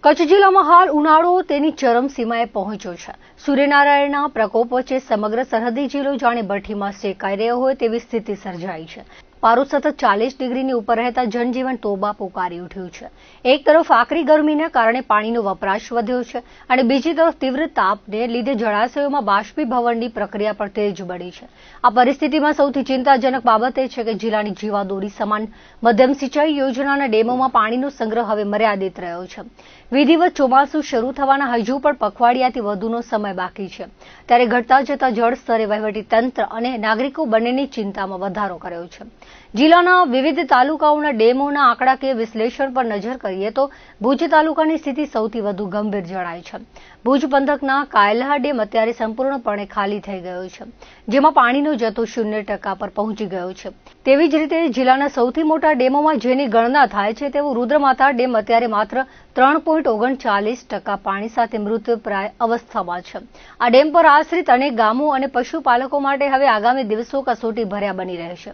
કચ્છ જિલ્લામાં હાલ ઉનાળો તેની ચરમસીમાએ પહોંચ્યો છે। સૂર્યનારાયણના પ્રકોપ વચ્ચે સમગ્ર સરહદી જિલ્લો જાણે ભઠ્ઠીમાં શેકાઈ રહ્યો હોય તેવી સ્થિતિ સર્જાઈ છે। પારો સતત 40 ડિગ્રીની ઉપર રહેતા જનજીવન તોબા પોકારી ઉઠ્યું છે। એક તરફ આકરી ગરમીને કારણે પાણીનો વપરાશ વધ્યો છે અને બીજી તરફ તીવ્ર તાપને લીધે જળાશયોમાં બાષ્પીભવનની પ્રક્રિયા પણ તેજ બની છે। આ પરિસ્થિતિમાં સૌથી ચિંતાજનક બાબત એ છે કે જિલ્લાની જીવાદોરી સમાન મધ્યમ સિંચાઈ યોજનાના ડેમોમાં પાણીનો સંગ્રહ હવે મર્યાદિત રહ્યો છે। વિધિવત ચોમાસું શરૂ થવાના હજુ પણ પખવાડિયાથી વધુનો સમય બાકી છે, ત્યારે ઘટતા જતા જળ સ્તરે વહીવટીતંત્ર અને નાગરિકો બંનેની ચિંતામાં વધારો કર્યો છે। જિલ્લાના વિવિધ તાલુકાઓના ડેમોના આંકડાકીય વિશ્લેષણ પર નજર કરીએ તો ભુજ તાલુકાની સ્થિતિ સૌથી વધુ ગંભીર જણાય છે। ભુજ પંથકના કાયલહા ડેમ અત્યારે સંપૂર્ણપણે ખાલી થઈ ગયો છે, જેમાં પાણીનો જથ્થો 0% પર પહોંચી ગયો છે। તેવી જ રીતે જિલ્લાના સૌથી મોટા ડેમોમાં જેની ગણના થાય છે તેવો રુદ્રમાતા ડેમ અત્યારે માત્ર 3.39% પાણી સાથે મૃતપ્રાય અવસ્થામાં છે। આ ડેમ પર આશ્રિત અનેક ગામો અને પશુપાલકો માટે હવે આગામી દિવસો કસોટી ભર્યા બની રહેશે।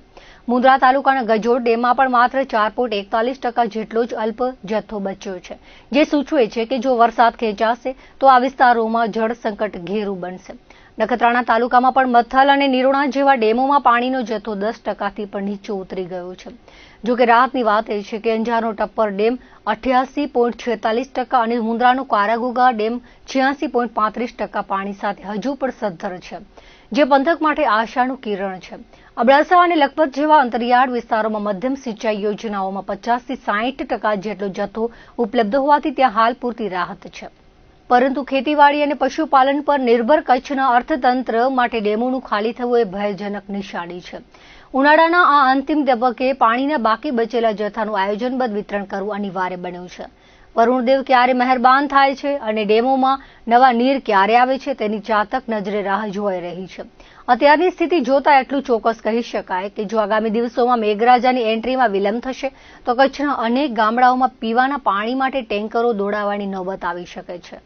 મુંદ્રા તાલુકાના ગજોડ ડેમમાં પણ માત્ર 4.41% જેટલો જ અલ્પ જથ્થો બચ્યો છે, જે સૂચવે છે કે જો વરસાદ ખેંચાશે તો આ વિસ્તારોમાં જળ સંકટ ઘેરું બનશે। નખત્રાણા તાલુકામાં પણ મથલ અને નિરોણા જેવા ડેમોમાં પાણીનો જથ્થો 10%થી પણ નીચે ઉતરી ગયો છે। જો કે રાહતની વાત એ છે કે અંજારનો ટપ્પર ડેમ 88.46% અને મુંદ્રાનો કારાગુગા ડેમ 86.35% પાણી સાથે હજુ પણ સદ્ધર છે, જે પંથક માટે આશાનું કિરણ છે। અબડાસા અને લખપત જેવા અંતરિયાળ વિસ્તારોમાં મધ્યમ સિંચાઈ યોજનાઓમાં 50 થી 60% જેટલો જથ્થો ઉપલબ્ધ હોવાથી ત્યાં હાલ પૂરતી રાહત છે, પરંતુ ખેતીવાડી અને પશુપાલન પર નિર્ભર કચ્છના અર્થતંત્ર માટે ડેમોનું ખાલી થવું એ ભયજનક નિશાની છે। ઉનાળાના આ અંતિમ તબક્કે પાણીના બાકી બચેલા જથ્થાનું આયોજનબદ્ધ વિતરણ કરવું અનિવાર્ય બન્યું છે। વરુણદેવ ક્યારે મહેરબાન થાય છે અને ડેમોમાં નવા નીર ક્યારે આવે છે તેની ચાતક નજરે રાહ જોવાઈ રહી છે। અત્યારની સ્થિતિ જોતા એટલું ચોક્કસ કહી શકાય કે જો આગામી દિવસોમાં મેઘરાજાની એન્ટ્રીમાં વિલંબ થશે તો કચ્છના અનેક ગામડાઓમાં પીવાના પાણી માટે ટેન્કરો દોડાવવાની નોબત આવી શકે છે।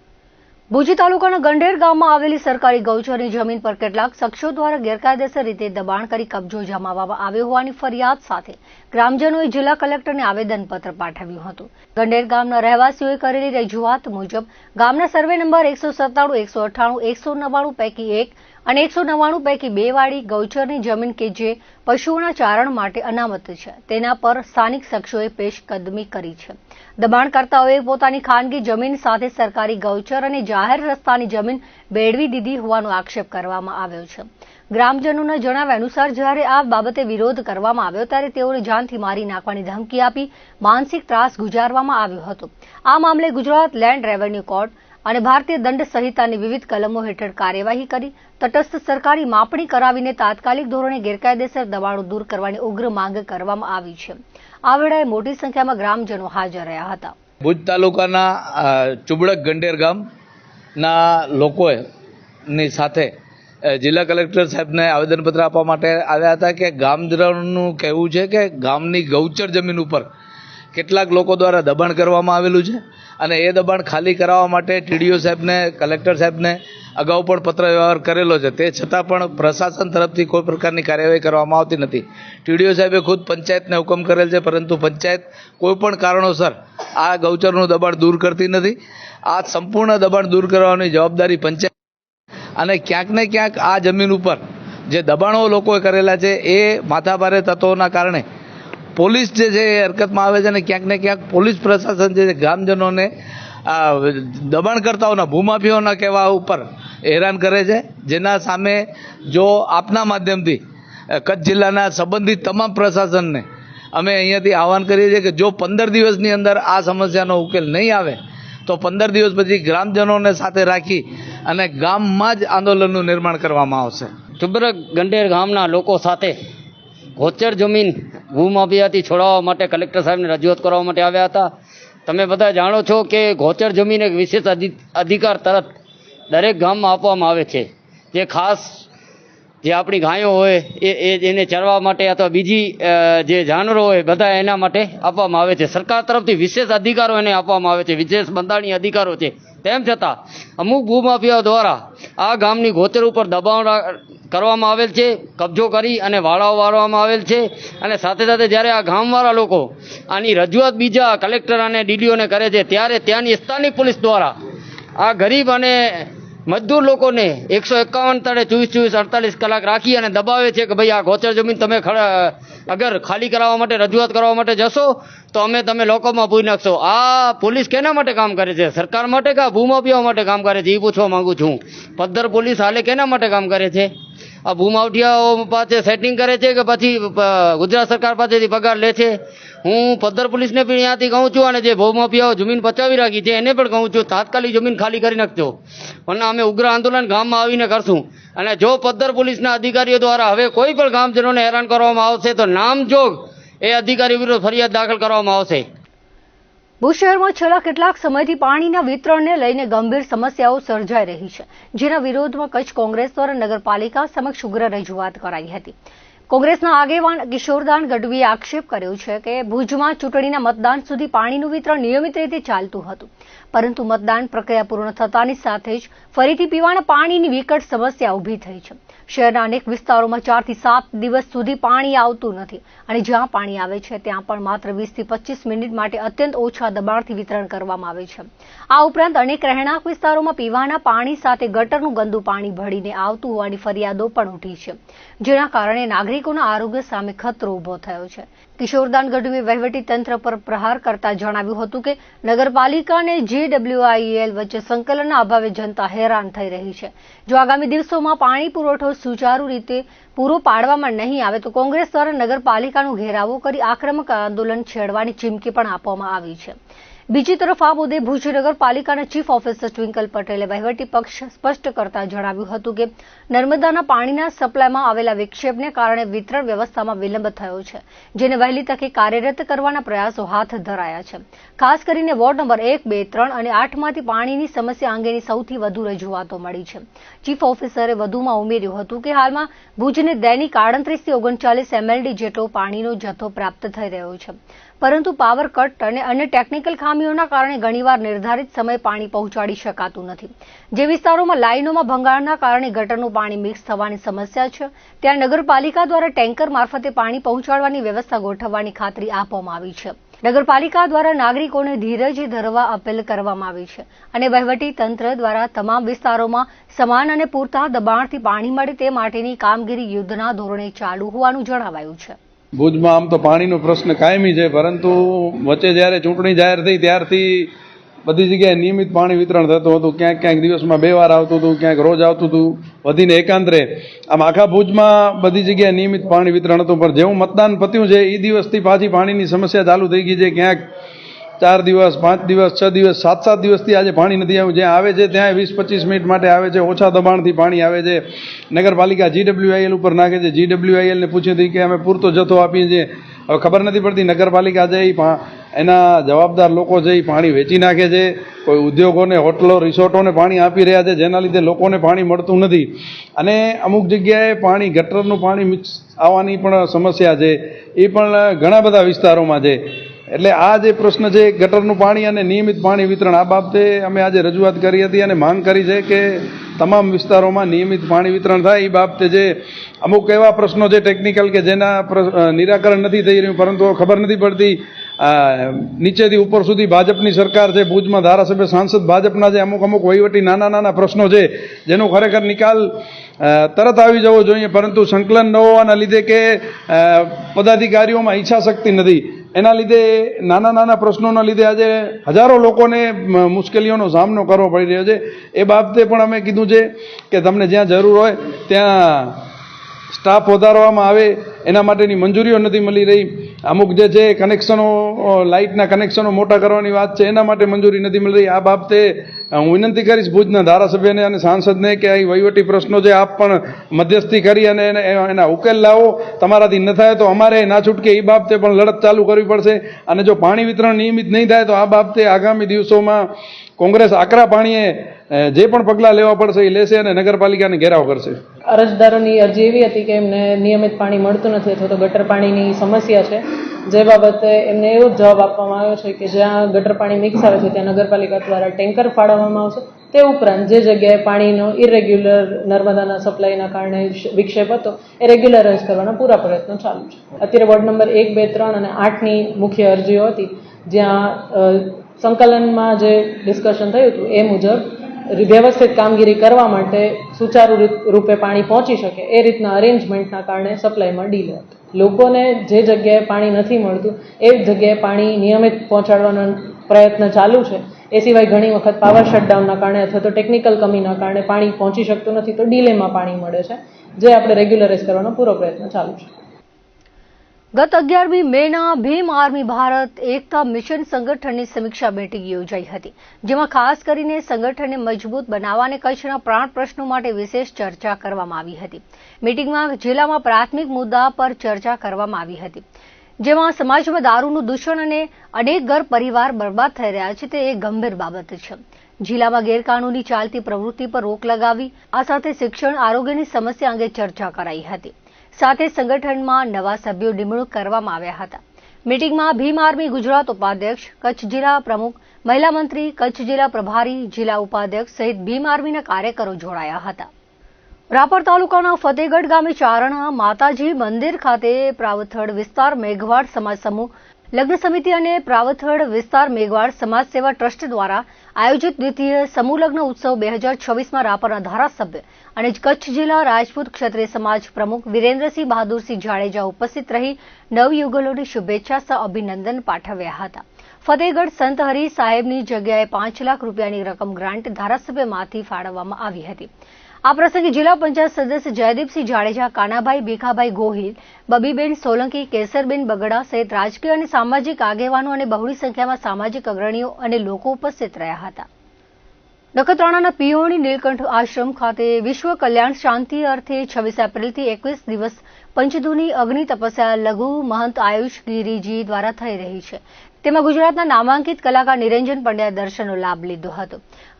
ભુજ તાલુકાના ગંડેર ગામમાં આવેલી સરકારી ગૌચરની જમીન પર કેટલાક શખ્સો દ્વારા ગેરકાયદેસર રીતે દબાણ કરી કબજો જમાવવામાં આવ્યો હોવાની ફરિયાદ સાથે ગ્રામજનોએ જિલ્લા કલેક્ટરને આવેદનપત્ર પાઠવ્યું હતું। ગંડેર ગામના રહેવાસીઓએ કરેલી રજૂઆત મુજબ ગામના સર્વે નંબર 197, 198, 199 પૈકી 1 અને 199 પૈકી 2 વાળી ગૌચરની જમીન કે જે પશુઓના ચારણ માટે અનામત છે, તેના પર સ્થાનિક શખ્સોએ પેશકદમી કરી છે। દબાણકર્તાઓએ પોતાની ખાનગી જમીન સાથે સરકારી ગૌચર અને જાહેર રસ્તાની જમીન બેડવી દીધી હોવાનો આક્ષેપ કરવામાં આવ્યો છે। ગ્રામજનોના જણાવ્યા અનુસાર જ્યારે આ બાબતે વિરોધ કરવામાં આવ્યો ત્યારે તેઓને જાનથી મારી નાખવાની ધમકી આપી માનસિક ત્રાસ ગુજારવામાં આવ્યો હતો। આ મામલે ગુજરાત લેન્ડ રેવન્યુ કોર્ટ અને ભારતીય દંડ સંહિતાની વિવિધ કલમો હેઠળ કાર્યવાહી કરી તટસ્થ સરકારી માપણી કરાવીને તાત્કાલિક ધોરણે ગેરકાયદેસર દબાણો દૂર કરવાની ઉગ્ર માંગ કરવામાં આવી છે। આ વેળાએ મોટી સંખ્યામાં ગ્રામજનો હાજર રહ્યા હતા। ભુજ તાલુકાના ચુબડક ગંડેર ગામના લોકોની સાથે જિલ્લા કલેક્ટર સાહેબને આવેદનપત્ર આપવા માટે આવ્યા હતા કે ગામજનોનું કહેવું છે કે ગામની ગૌચર જમીન ઉપર કેટલાક લોકો દ્વારા દબાણ કરવામાં આવેલું છે અને એ દબાણ ખાલી કરાવવા માટે ટીડીઓ સાહેબને, કલેક્ટર સાહેબને અગાઉ પણ પત્ર વ્યવહાર કરેલો છે, તે છતાં પણ પ્રશાસન તરફથી કોઈ પ્રકારની કાર્યવાહી કરવામાં આવતી નથી। ટીડીઓ સાહેબે ખુદ પંચાયતને હુકમ કરેલ છે, પરંતુ પંચાયત કોઈ પણ કારણોસર આ ગૌચરનું દબાણ દૂર કરતી નથી। આ સંપૂર્ણ દબાણ દૂર કરવાની જવાબદારી પંચાયત અને ક્યાંક ને ક્યાંક આ જમીન ઉપર જે દબાણો લોકોએ કરેલા છે એ માથાભારે તત્વોના કારણે પોલીસ જે છે એ હરકતમાં આવે છે અને ક્યાંક ને ક્યાંક પોલીસ પ્રશાસન જે ગ્રામજનોને દબાણકર્તાઓના ભૂમાફિયાઓના કહેવા ઉપર હેરાન કરે છે, જેના સામે જો આપના માધ્યમથી કચ્છ જિલ્લાના સંબંધિત તમામ પ્રશાસનને અમે અહીંયાથી આહવાન કરીએ છીએ કે જો 15 દિવસની અંદર આ સમસ્યાનો ઉકેલ નહીં આવે તો 15 દિવસ પછી ગ્રામજનોને સાથે રાખી અને ગામમાં જ આંદોલનનું નિર્માણ કરવામાં આવશે। ચુબડક ગંડેર ગામના લોકો સાથે ગૌચર જમીન ભૂમાફિયાથી છોડાવવા માટે કલેક્ટર સાહેબને રજૂઆત કરવા માટે આવ્યા હતા। તમે બધા જાણો છો કે ગૌચર જમીન એક વિશેષ અધિકાર તરત દરેક ગામમાં આપવામાં આવે છે, જે ખાસ જે આપણી ગાયો હોય એને ચરવા માટે અથવા બીજી જે જાનવરો હોય બધા એના માટે આપવામાં આવે છે। સરકાર તરફથી વિશેષ અધિકારો એને આપવામાં આવે છે, વિશેષ બંધારણીય અધિકારો છે। તેમ છતાં અમુક ભૂમાફિયાઓ દ્વારા આ ગામની ગૌચર ઉપર દબાણ કરવામાં આવેલ છે, કબજો કરી અને વાળાઓ વાળવામાં આવેલ છે અને સાથે સાથે જ્યારે આ ગામવાળા લોકો આની રજૂઆત બીજા કલેક્ટર અને ડીડીઓને કરે છે, ત્યારે ત્યાંની સ્થાનિક પોલીસ દ્વારા આ ગરીબ અને મજદૂર લોકોને 151 તળે 24-48 કલાક રાખી અને દબાવે છે કે ભાઈ આ ગોચર જમીન તમે અગર ખાલી કરાવવા માટે રજૂઆત કરવા માટે જશો તો અમે તમે લોકોમાં પૂરી નાખશો. આ પોલીસ કેના માટે કામ કરે છે? સરકાર માટે કે ભૂમાફિયાઓ માટે કામ કરે છે? એ પૂછવા માંગુ છું. પદ્ધર પોલીસ હાલે કેના માટે કામ કરે છે? આ ભૂમાફિયાઓ પાસે સેટિંગ કરે છે કે પછી ગુજરાત સરકાર પાસેથી પગાર લે છે? હું પદ્ધર પોલીસને પણ અહીંયાથી કહું છું અને જે ભૂમાફિયાઓ જમીન પચાવી રાખી છે એને પણ કહું છું, તાત્કાલિક જમીન ખાલી કરી નાખજો, પણ અમે ઉગ્ર આંદોલન ગામમાં આવીને કરશું. અને જો પદ્ધર પોલીસના અધિકારીઓ દ્વારા હવે કોઈ પણ ગામજનોને હેરાન કરવામાં આવશે તો નામજોગ એ અધિકારી વિરુદ્ધ ફરિયાદ દાખલ કરવામાં આવશે. ભુજ શહેરમાં છેલ્લા કેટલાક સમયથી પાણીના વિતરણને લઈને ગંભીર સમસ્યાઓ સર્જાઈ રહી છે, જેના વિરોધમાં કચ્છ કોંગ્રેસ દ્વારા નગરપાલિકા સમક્ષ ઉગ્ર રજૂઆત કરાઈ હતી. કોંગ્રેસના આગેવાન કિશોરદાન ગઢવીએ આક્ષેપ કર્યો છે કે ભુજમાં ચૂંટણીના મતદાન સુધી પાણીનું વિતરણ નિયમિત રીતે ચાલતું હતું, પરંતુ મતદાન પ્રક્રિયા પૂર્ણ થતાની સાથે જ ફરીથી પીવાના પાણીની વિકટ સમસ્યા ઊભી થઈ છે. શહેરના અનેક વિસ્તારોમાં 4 થી 7 દિવસ સુધી પાણી આવતું નથી અને જ્યાં પાણી આવે છે ત્યાં પણ માત્ર 20 થી 25 મિનિટ માટે અત્યંત ઓછા દબાણથી વિતરણ કરવામાં આવે છે. આ ઉપરાંત અનેક રહેણાંક વિસ્તારોમાં પીવાના પાણી સાથે ગટરનું ગંદુ પાણી ભળીને આવતું હોવાની ફરિયાદો પણ ઉઠી છે, જેના કારણે નાગરિકોના આરોગ્ય સામે ખતરો ઊભો થયો છે. કિશોરદાન ગઢવીએ વહીવટી તંત્ર પર પ્રહાર કરતા જણાવ્યું હતું કે નગરપાલિકા અને GWIEL વચ્ચે સંકલનના અભાવે જનતા હેરાન થઈ રહી છે. જો આગામી દિવસોમાં પાણી પુરવઠો સુચારુ રીતે પૂરો પાડવામાં નહીં આવે તો કોંગ્રેસ દ્વારા નગરપાલિકાનો ઘેરાવો કરી આક્રમક આંદોલન છેડવાની ચીમકી પણ આપવામાં આવી છે. બીજી તરફ આ મુદ્દે ભુજ નગરપાલિકાના ચીફ ઓફિસર ટ્વિંકલ પટેલે વહીવટી પક્ષ સ્પષ્ટ કરતા જણાવ્યું હતું કે નર્મદાના પાણીના સપ્લાયમાં આવેલા વિક્ષેપને કારણે વિતરણ વ્યવસ્થામાં વિલંબ થયો છે, જેને વહેલી તકે કાર્યરત કરવાના પ્રયાસો હાથ ધરાયા છે. ખાસ કરીને વોર્ડ નંબર 1, 2, 3 અને 8માંથી પાણીની સમસ્યા અંગેની સૌથી વધુ રજૂઆતો મળી છે. ચીફ ઓફિસરે વધુમાં ઉમેર્યું હતું કે હાલમાં ભુજને દૈનિક 38 થી 39 MLD જેટલો પાણીનો જથ્થો પ્રાપ્ત થઈ રહ્યો છે, પરંતુ પાવર કટ અને અન્ય ટેકનિકલ ખામીઓના કારણે ઘણીવાર નિર્ધારિત સમયે પાણી પહોંચાડી શકાતું નથી. જે વિસ્તારોમાં લાઇનોમાં ભંગાણના કારણે ગટરનું પાણી મિક્સ થવાની સમસ્યા છે, ત્યાં નગરપાલિકા દ્વારા ટેન્કર મારફતે પાણી પહોંચાડવાની વ્યવસ્થા ગોઠવવાની ખાતરી આપવામાં આવી છે. નગરપાલિકા દ્વારા નાગરિકોને ધીરજ ધરવા અપીલ કરવામાં આવી છે અને વહીવટી તંત્ર દ્વારા તમામ વિસ્તારોમાં સમાન અને પૂરતા દબાણથી પાણી મળે તે માટેની કામગીરી યુદ્ધના ધોરણે ચાલુ હોવાનું જણાવાયું છે. ભુજમાં આમ તો પાણીનો પ્રશ્ન કાયમી છે, પરંતુ વચ્ચે જ્યારે ચૂંટણી જાહેર થઈ ત્યારથી બધી જગ્યાએ નિયમિત પાણી વિતરણ થતું હતું. ક્યાંક ક્યાંક દિવસમાં 2 વાર આવતું હતું, ક્યાંક રોજ આવતું હતું, વધીને એકાંતરે. આમ આખા ભુજમાં બધી જગ્યાએ નિયમિત પાણી વિતરણ હતું, પણ જેવું મતદાન પત્યું છે એ દિવસથી પાછી પાણીની સમસ્યા ચાલુ થઈ ગઈ છે. ક્યાંક 4 દિવસ, 5 દિવસ, 6 દિવસ, 7 દિવસથી આજે પાણી નથી આવ્યું. જ્યાં આવે છે ત્યાં 20-25 મિનિટ માટે આવે છે, ઓછા દબાણથી પાણી આવે છે. નગરપાલિકા GWIL ઉપર નાખે છે. GWIL ને પૂછ્યું હતું કે અમે પૂરતો જથ્થો આપીએ છીએ. હવે ખબર નથી પડતી નગરપાલિકા છે એના જવાબદાર લોકો છે એ પાણી વેચી નાખે છે, કોઈ ઉદ્યોગોને, હોટલો, રિસોર્ટોને પાણી આપી રહ્યા છે, જેના લીધે લોકોને પાણી મળતું નથી. અને અમુક જગ્યાએ પાણી ગટરનું પાણી મિક્સ આવવાની પણ સમસ્યા છે, એ પણ ઘણા બધા વિસ્તારોમાં છે. એટલે આ જે પ્રશ્ન છે ગટરનું પાણી અને નિયમિત પાણી વિતરણ, આ બાબતે અમે આજે રજૂઆત કરી હતી અને માંગ કરી છે કે તમામ વિસ્તારોમાં નિયમિત પાણી વિતરણ થાય. એ બાબતે જે અમુક એવા પ્રશ્નો છે ટેકનિકલ કે જેના નિરાકરણ નથી થઈ રહ્યું, પરંતુ ખબર નથી પડતી નીચેથી ઉપર સુધી ભાજપની સરકાર છે, ભુજમાં ધારાસભ્ય, સાંસદ ભાજપના છે, અમુક વહીવટી નાના પ્રશ્નો છે જેનો ખરેખર નિકાલ તરત આવી જવો જોઈએ, પરંતુ સંકલન ન હોવાના લીધે કે પદાધિકારીઓમાં ઈચ્છા શક્તિ નથી, એના લીધે નાના પ્રશ્નોના લીધે આજે હજારો લોકોને મુશ્કેલીઓનો સામનો કરવો પડી રહ્યો છે. એ બાબતે પણ અમે કીધું છે કે તમને જ્યાં જરૂર હોય ત્યાં સ્ટાફ વધારવામાં આવે, એના માટેની મંજૂરીઓ નથી મળી રહી. અમુક જે છે કનેક્શનો, લાઇટના કનેક્શનો મોટા કરવાની વાત છે, એના માટે મંજૂરી નથી મળી રહી. આ બાબતે હું વિનંતી કરીશ ભુજના ધારાસભ્યને અને સાંસદને કે આ વહીવટી પ્રશ્નો છે આપ પણ મધ્યસ્થી કરી અને એના ઉકેલ લાવો. તમારાથી ન થાય તો અમારે ના છૂટકે એ બાબતે પણ લડત ચાલુ કરવી પડશે. અને જો પાણી વિતરણ નિયમિત નહીં થાય તો આ બાબતે આગામી દિવસોમાં કોંગ્રેસ આકરા પાણીએ જે પણ પગલાં લેવા પડશે એ લેશે અને નગરપાલિકાને ઘેરાવ કરશે. અરજદારોની અરજી એવી હતી કે એમને નિયમિત પાણી મળતું નથી અથવા તો ગટર પાણીની સમસ્યા છે, જે બાબતે એમને એવો જવાબ આપવામાં આવ્યો છે કે જ્યાં ગટર પાણી મિક્સ આવે છે ત્યાં નગરપાલિકા દ્વારા ટેન્કર ફાળવવામાં આવશે તે ઉપરાંત જે જગ્યાએ પાણીનો ઇરેગ્યુલર નર્મદાના સપ્લાયના કારણે વિક્ષેપ હતો એ રેગ્યુલરાઇઝ કરવાના પૂરા પ્રયત્નો ચાલુ છે. અત્યારે વોર્ડ નંબર 1, 2, 3 અને 8ની મુખ્ય અરજીઓ હતી, જ્યાં સંકલનમાં જે ડિસ્કશન થયું હતું એ મુજબ વ્યવસ્થિત કામગીરી કરવા માટે સુચારુ રૂપે પાણી પહોંચી શકે એ રીતના અરેન્જમેન્ટના કારણે સપ્લાયમાં ડીલે હતો. લોકોને જે જગ્યાએ પાણી નથી મળતું એ જગ્યાએ પાણી નિયમિત પહોંચાડવાનો પ્રયત્ન ચાલુ છે. એ સિવાય ઘણી વખત પાવર શટડાઉનના કારણે અથવા તો ટેકનિકલ કમીના કારણે પાણી પહોંચી શકતું નથી, તો ડીલેમાં પાણી મળે છે, જે આપણે રેગ્યુલરાઇઝ કરવાનો પૂરો પ્રયત્ન ચાલુ છે. ગત 11મી મેના ભીમ આર્મી ભારત એકતા મિશન સંગઠનની સમીક્ષા બેઠક યોજાઈ હતી, જેમાં ખાસ કરીને સંગઠનને મજબૂત બનાવવા અને કચ્છના પ્રાણ પ્રશ્નો માટે વિશેષ ચર્ચા કરવામાં આવી હતી. મીટિંગમાં જિલ્લામાં પ્રાથમિક મુદ્દા પર ચર્ચા કરવામાં આવી હતી, જેમાં સમાજમાં દારૂનું દૂષણ અને અનેક ઘર પરિવાર બરબાદ થઈ રહ્યા છે તે એક ગંભીર બાબત છે. જિલ્લામાં ગેરકાનૂની ચાલતી પ્રવૃત્તિ પર રોક લગાવી, આ સાથે શિક્ષણ આરોગ્યની સમસ્યા અંગે ચર્ચા કરાઈ હતી. સાથે સંગઠનમાં નવા સભ્યો નિમણૂક કરવામાં આવ્યા હતા. મીટિંગમાં ભીમ આર્મી ગુજરાત ઉપાધ્યક્ષ, કચ્છ જિલ્લા પ્રમુખ, મહિલા મંત્રી, કચ્છ જિલ્લા પ્રભારી, જિલ્લા ઉપાધ્યક્ષ સહિત ભીમ આર્મીના કાર્યકરો જોડાયા હતા. રાપર તાલુકાના ફતેગઢ ગામે ચારણા માતાજી મંદિર ખાતે પ્રાવથડ વિસ્તાર મેઘવાડ સમાજ સમૂહ, લગ્ન સમિતિ અને પ્રાવથડ વિસ્તાર મેઘવાડ સમાજ સેવા ટ્રસ્ટ દ્વારા આયોજિત દ્વિતીય સમૂહ લગ્ન ઉત્સવ 2024માં રાપરના ધારાસભ્ય અને કચ્છ જિલ્લા રાજપૂત ક્ષત્રિય સમાજ પ્રમુખ વિરેન્દ્રસિંહ બહાદુરસિંહ જાડેજા ઉપસ્થિત રહી નવયુગલોની શુભેચ્છા સહ અભિનંદન પાઠવ્યા હતા. ફતેગઢ સંત હરી સાહેબની જગ્યાએ 5 લાખ રૂપિયાની રકમ ગ્રાન્ટ ધારાસભ્યમાંથી ફાળવવામાં આવી હતી. આ પ્રસંગે જિલ્લા પંચાયત સદસ્ય જયદીપસિંહ જાડેજા, કાનાભાઈ ભીખાભાઈ ગોહિલ, બબીબેન સોલંકી, કેસરબેન બગડા સહિત રાજકીય અને સામાજિક આગેવાનો અને બહોળી સંખ્યામાં સામાજિક અગ્રણીઓ અને લોકો ઉપસ્થિત રહ્યા હતા. નખત્રાણાના પિયોણી નીલકંઠ આશ્રમ ખાતે વિશ્વ કલ્યાણ શાંતિ અર્થે 26 એપ્રિલથી 21 દિવસ પંચદુની અગ્નિ તપસ્યા લઘુ મહંત આયુષ ગિરીજી દ્વારા થઈ રહી છે. તેમાં ગુજરાતના નામાંકિત કલાકાર નિરંજન પંડ્યા દર્શનનો લાભ લીધો હતો.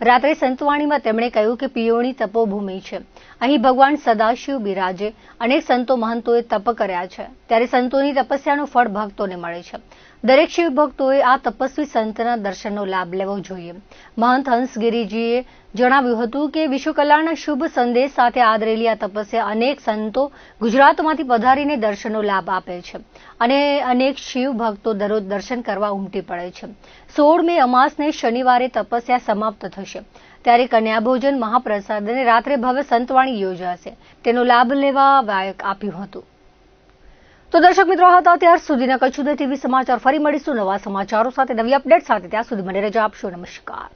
રાત્રે સંતવાણીમાં તેમણે કહ્યું કે પિયોણી તપોભૂમિ છે, અહીં ભગવાન સદાશિવ બિરાજે. અનેક સંતો મહંતોએ તપ કર્યા છે, ત્યારે સંતોની તપસ્યાનું ફળ ભક્તોને મળે છે. દરેક શિવ ભક્તોએ આ તપસ્વી સંતના દર્શનનો લાભ લેવો જોઈએ. મહંત હંસગીરીજીએ જણાવ્યું હતું કે વિશ્વ કલ્યાણના શુભ સંદેશ સાથે આદરેલી આ તપસ્યા અનેક સંતો ગુજરાતમાંથી પધારીને દર્શનનો લાભ આપે છે અને અનેક શિવ ભક્તો દરરોજ દર્શન કરવા ઉમટી પડે છે. 16 મે અમાસને શનિવારે તપસ્યા સમાપ્ત થશે, ત્યારે કન્યા ભોજન, મહાપ્રસાદ અને રાત્રે ભવ્ય સંતવાણી યોજાશે. તેનો લાભ લેવા વાયક આપ્યું હતું. તો દર્શક મિત્રો, હતા ત્યાર સુધીના કચ્છ ઉદય ટીવી સમાચાર. ફરી મળીશું નવા સમાચારો સાથે, નવી અપડેટ સાથે. ત્યાં સુધી મને રજા આપશો. નમસ્કાર.